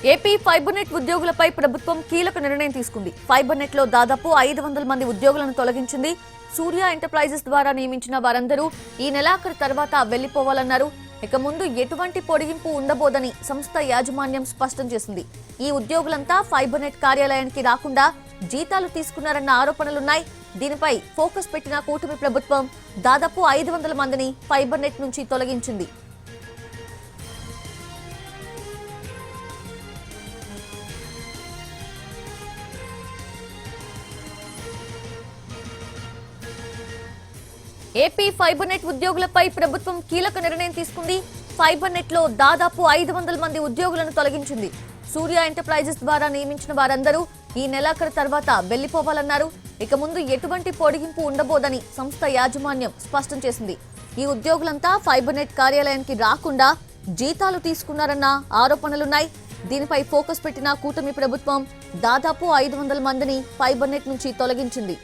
AP fibre net ఉద్యోగులపై ప్రభుత్వం కీలక నిర్ణయం తీసుకుంది. ఫైబర్ నెట్ లో దాదాపు 500 మంది ఉద్యోగులను తొలగించింది. సూర్య ఎంటర్ప్రైజెస్ ద్వారా నియమించిన వారందరూ ఈ నెలాఖరు తర్వాత వెళ్లిపోవాలన్నారు. ఇక ముందు ఎటువంటి పొడిగింపు ఉండబోదని సంస్థ యాజమాన్యం స్పష్టం చేసింది. ఈ ఉద్యోగులంతా ఫైబర్ నెట్ కార్యాలయానికి రాకుండా జీతాలు తీసుకున్నారన్న ఆరోపణలున్నాయి. దీనిపై ఫోకస్ పెట్టిన కూటమి ప్రభుత్వం దాదాపు 500 మందిని ఫైబర్ నెట్ నుంచి తొలగించింది. ఏపీ ఫైబర్ నెట్ ఉద్యోగులపై ప్రభుత్వం కీలక నిర్ణయం తీసుకుంది. ఫైబర్ నెట్ లో దాదాపు 500 మంది ఉద్యోగులను తొలగించింది. సూర్య ఎంటర్ప్రైజెస్ ద్వారా నియమించిన వారందరూ ఈ నెలాఖరు తర్వాత వెళ్లిపోవాలన్నారు. ఇక ముందు ఎటువంటి పొడిగింపు ఉండబోదని సంస్థ యాజమాన్యం స్పష్టం చేసింది. ఈ ఉద్యోగులంతా ఫైబర్ నెట్ కార్యాలయానికి రాకుండా జీతాలు తీసుకున్నారన్న ఆరోపణలున్నాయి. దీనిపై ఫోకస్ పెట్టిన కూటమి ప్రభుత్వం దాదాపు 500 మందిని ఫైబర్ నెట్ నుంచి తొలగించింది.